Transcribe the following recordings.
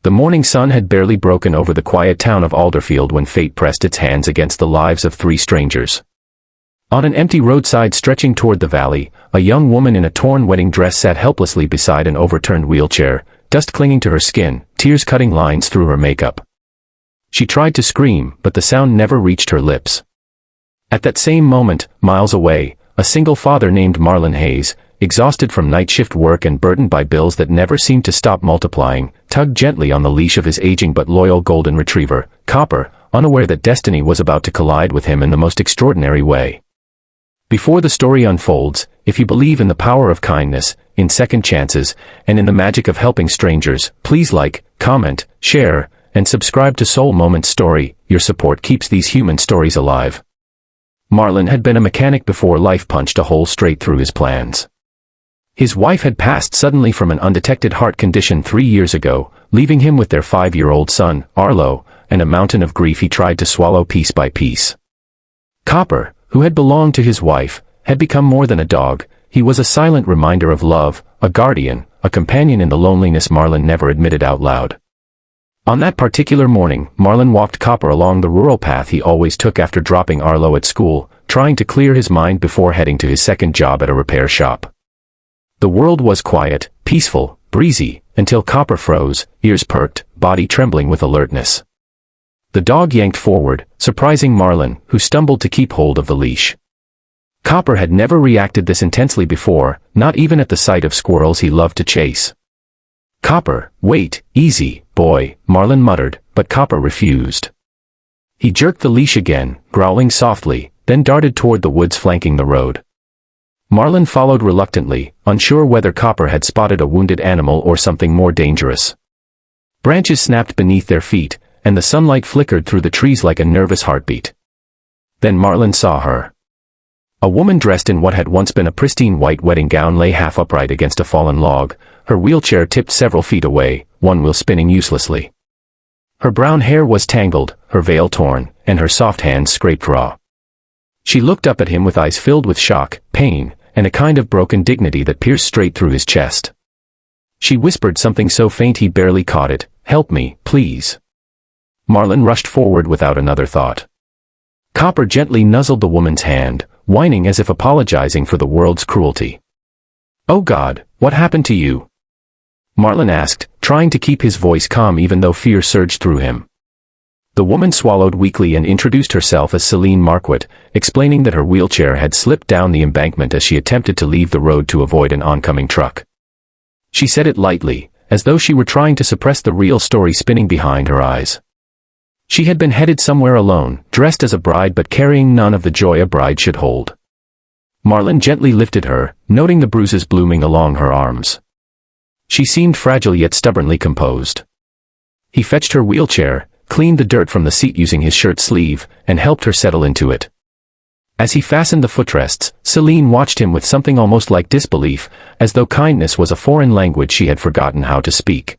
The morning sun had barely broken over the quiet town of Alderfield when fate pressed its hands against the lives of three strangers. On an empty roadside stretching toward the valley, a young woman in a torn wedding dress sat helplessly beside an overturned wheelchair, dust clinging to her skin, tears cutting lines through her makeup. She tried to scream, but the sound never reached her lips. At that same moment, miles away, a single father named Marlon Hayes, exhausted from night shift work and burdened by bills that never seemed to stop multiplying, tugged gently on the leash of his aging but loyal golden retriever, Copper, unaware that destiny was about to collide with him in the most extraordinary way. Before the story unfolds, if you believe in the power of kindness, in second chances, and in the magic of helping strangers, please like, comment, share, and subscribe to Soul Moments Story. Your support keeps these human stories alive. Marlon had been a mechanic before life punched a hole straight through his plans. His wife had passed suddenly from an undetected heart condition 3 years ago, leaving him with their 5-year-old son, Arlo, and a mountain of grief he tried to swallow piece by piece. Copper, who had belonged to his wife, had become more than a dog. He was a silent reminder of love, a guardian, a companion in the loneliness Marlon never admitted out loud. On that particular morning, Marlon walked Copper along the rural path he always took after dropping Arlo at school, trying to clear his mind before heading to his second job at a repair shop. The world was quiet, peaceful, breezy, until Copper froze, ears perked, body trembling with alertness. The dog yanked forward, surprising Marlon, who stumbled to keep hold of the leash. Copper had never reacted this intensely before, not even at the sight of squirrels he loved to chase. "Copper, wait, easy, boy," Marlon muttered, but Copper refused. He jerked the leash again, growling softly, then darted toward the woods flanking the road. Marlon followed reluctantly, unsure whether Copper had spotted a wounded animal or something more dangerous. Branches snapped beneath their feet, and the sunlight flickered through the trees like a nervous heartbeat. Then Marlon saw her. A woman dressed in what had once been a pristine white wedding gown lay half upright against a fallen log, her wheelchair tipped several feet away, one wheel spinning uselessly. Her brown hair was tangled, her veil torn, and her soft hands scraped raw. She looked up at him with eyes filled with shock, pain, and a kind of broken dignity that pierced straight through his chest. She whispered something so faint he barely caught it, "Help me, please." Marlon rushed forward without another thought. Copper gently nuzzled the woman's hand, whining as if apologizing for the world's cruelty. "Oh God, what happened to you?" Marlon asked, trying to keep his voice calm even though fear surged through him. The woman swallowed weakly and introduced herself as Selene Marquardt, explaining that her wheelchair had slipped down the embankment as she attempted to leave the road to avoid an oncoming truck. She said it lightly, as though she were trying to suppress the real story spinning behind her eyes. She had been headed somewhere alone, dressed as a bride but carrying none of the joy a bride should hold. Marlon gently lifted her, noting the bruises blooming along her arms. She seemed fragile yet stubbornly composed. He fetched her wheelchair, cleaned the dirt from the seat using his shirt sleeve, and helped her settle into it. As he fastened the footrests, Selene watched him with something almost like disbelief, as though kindness was a foreign language she had forgotten how to speak.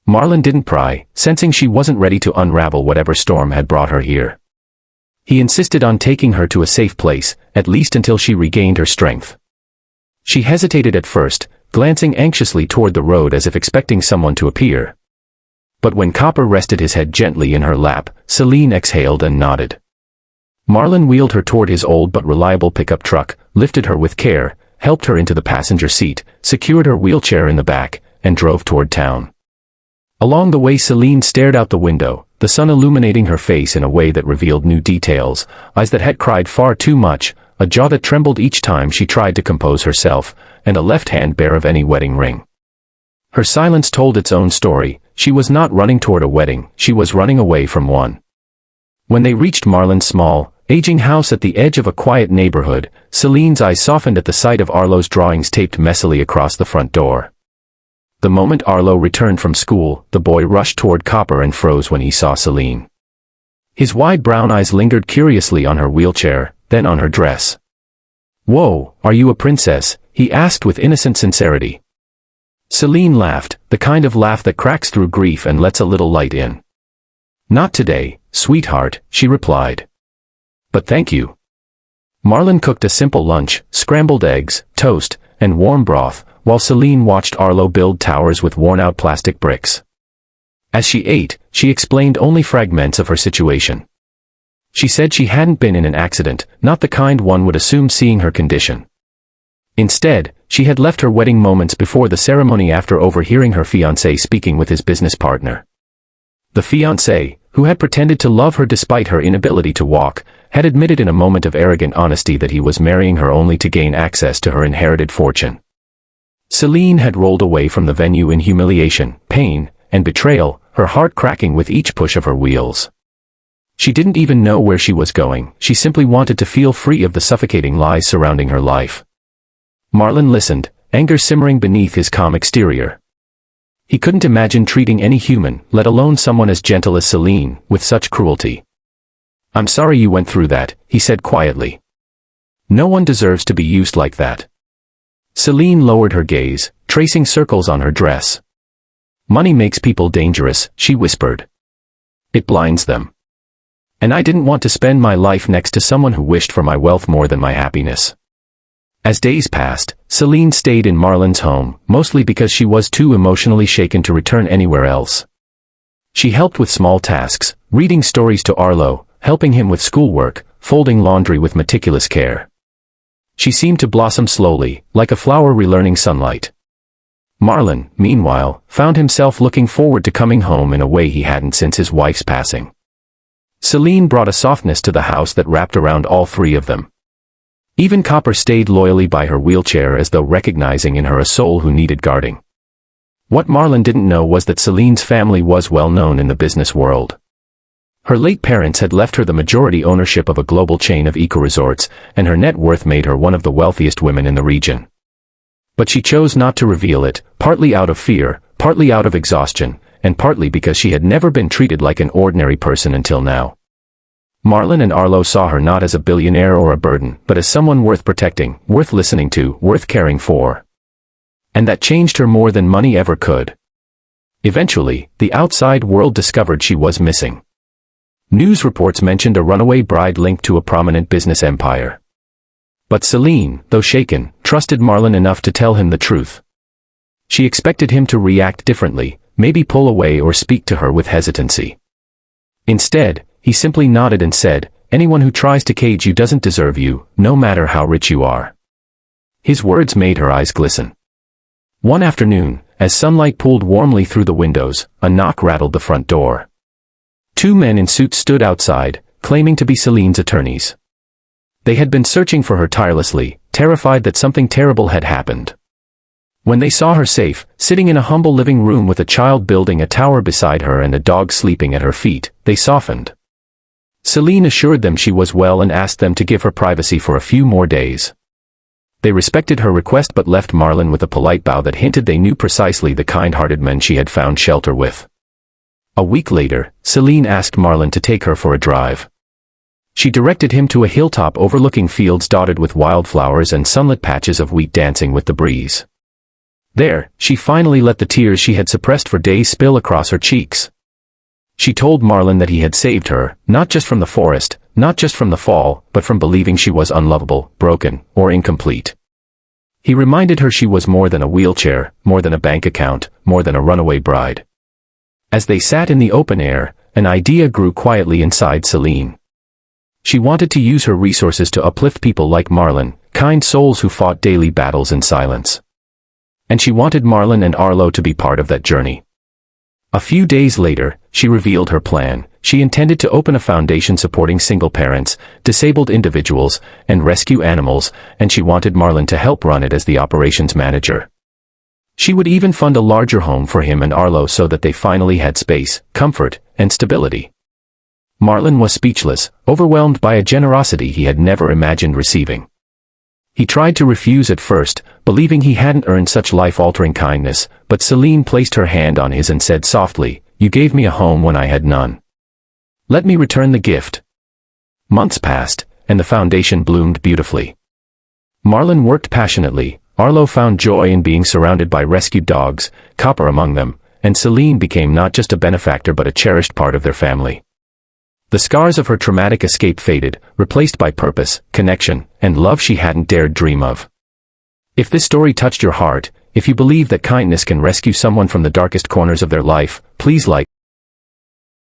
Marlon didn't pry, sensing she wasn't ready to unravel whatever storm had brought her here. He insisted on taking her to a safe place, at least until she regained her strength. She hesitated at first, glancing anxiously toward the road as if expecting someone to appear. But when Copper rested his head gently in her lap, Selene exhaled and nodded. Marlon wheeled her toward his old but reliable pickup truck, lifted her with care, helped her into the passenger seat, secured her wheelchair in the back, and drove toward town. Along the way Selene stared out the window, the sun illuminating her face in a way that revealed new details, eyes that had cried far too much, a jaw that trembled each time she tried to compose herself, and a left hand bare of any wedding ring. Her silence told its own story. She was not running toward a wedding, she was running away from one. When they reached Marlon's small, aging house at the edge of a quiet neighborhood, Selene's eyes softened at the sight of Arlo's drawings taped messily across the front door. The moment Arlo returned from school, the boy rushed toward Copper and froze when he saw Selene. His wide brown eyes lingered curiously on her wheelchair, then on her dress. "Whoa, are you a princess?" he asked with innocent sincerity. Selene laughed, the kind of laugh that cracks through grief and lets a little light in. "Not today, sweetheart," she replied. "But thank you." Marlon cooked a simple lunch, scrambled eggs, toast, and warm broth, while Selene watched Arlo build towers with worn-out plastic bricks. As she ate, she explained only fragments of her situation. She said she hadn't been in an accident, not the kind one would assume seeing her condition. Instead, she had left her wedding moments before the ceremony after overhearing her fiancé speaking with his business partner. The fiancé, who had pretended to love her despite her inability to walk, had admitted in a moment of arrogant honesty that he was marrying her only to gain access to her inherited fortune. Selene had rolled away from the venue in humiliation, pain, and betrayal, her heart cracking with each push of her wheels. She didn't even know where she was going, she simply wanted to feel free of the suffocating lies surrounding her life. Marlon listened, anger simmering beneath his calm exterior. He couldn't imagine treating any human, let alone someone as gentle as Selene, with such cruelty. "I'm sorry you went through that," he said quietly. "No one deserves to be used like that." Selene lowered her gaze, tracing circles on her dress. "Money makes people dangerous," she whispered. "It blinds them. And I didn't want to spend my life next to someone who wished for my wealth more than my happiness." As days passed, Selene stayed in Marlon's home, mostly because she was too emotionally shaken to return anywhere else. She helped with small tasks, reading stories to Arlo, helping him with schoolwork, folding laundry with meticulous care. She seemed to blossom slowly, like a flower relearning sunlight. Marlon, meanwhile, found himself looking forward to coming home in a way he hadn't since his wife's passing. Selene brought a softness to the house that wrapped around all three of them. Even Copper stayed loyally by her wheelchair as though recognizing in her a soul who needed guarding. What Marlon didn't know was that Selene's family was well known in the business world. Her late parents had left her the majority ownership of a global chain of eco-resorts, and her net worth made her one of the wealthiest women in the region. But she chose not to reveal it, partly out of fear, partly out of exhaustion, and partly because she had never been treated like an ordinary person until now. Marlon and Arlo saw her not as a billionaire or a burden, but as someone worth protecting, worth listening to, worth caring for. And that changed her more than money ever could. Eventually, the outside world discovered she was missing. News reports mentioned a runaway bride linked to a prominent business empire. But Selene, though shaken, trusted Marlon enough to tell him the truth. She expected him to react differently, maybe pull away or speak to her with hesitancy. Instead, he simply nodded and said, "Anyone who tries to cage you doesn't deserve you, no matter how rich you are." His words made her eyes glisten. One afternoon, as sunlight pooled warmly through the windows, a knock rattled the front door. Two men in suits stood outside, claiming to be Selene's attorneys. They had been searching for her tirelessly, terrified that something terrible had happened. When they saw her safe, sitting in a humble living room with a child building a tower beside her and a dog sleeping at her feet, they softened. Selene assured them she was well and asked them to give her privacy for a few more days. They respected her request but left Marlon with a polite bow that hinted they knew precisely the kind-hearted men she had found shelter with. A week later, Selene asked Marlon to take her for a drive. She directed him to a hilltop overlooking fields dotted with wildflowers and sunlit patches of wheat dancing with the breeze. There, she finally let the tears she had suppressed for days spill across her cheeks. She told Marlon that he had saved her, not just from the forest, not just from the fall, but from believing she was unlovable, broken, or incomplete. He reminded her she was more than a wheelchair, more than a bank account, more than a runaway bride. As they sat in the open air, an idea grew quietly inside Selene. She wanted to use her resources to uplift people like Marlon, kind souls who fought daily battles in silence. And she wanted Marlon and Arlo to be part of that journey. A few days later, she revealed her plan. She intended to open a foundation supporting single parents, disabled individuals, and rescue animals, and she wanted Marlon to help run it as the operations manager. She would even fund a larger home for him and Arlo so that they finally had space, comfort, and stability. Marlon was speechless, overwhelmed by a generosity he had never imagined receiving. He tried to refuse at first, believing he hadn't earned such life-altering kindness, but Selene placed her hand on his and said softly, "You gave me a home when I had none. Let me return the gift." Months passed, and the foundation bloomed beautifully. Marlon worked passionately, Arlo found joy in being surrounded by rescued dogs, Copper among them, and Selene became not just a benefactor but a cherished part of their family. The scars of her traumatic escape faded, replaced by purpose, connection, and love she hadn't dared dream of. If this story touched your heart, if you believe that kindness can rescue someone from the darkest corners of their life, please like,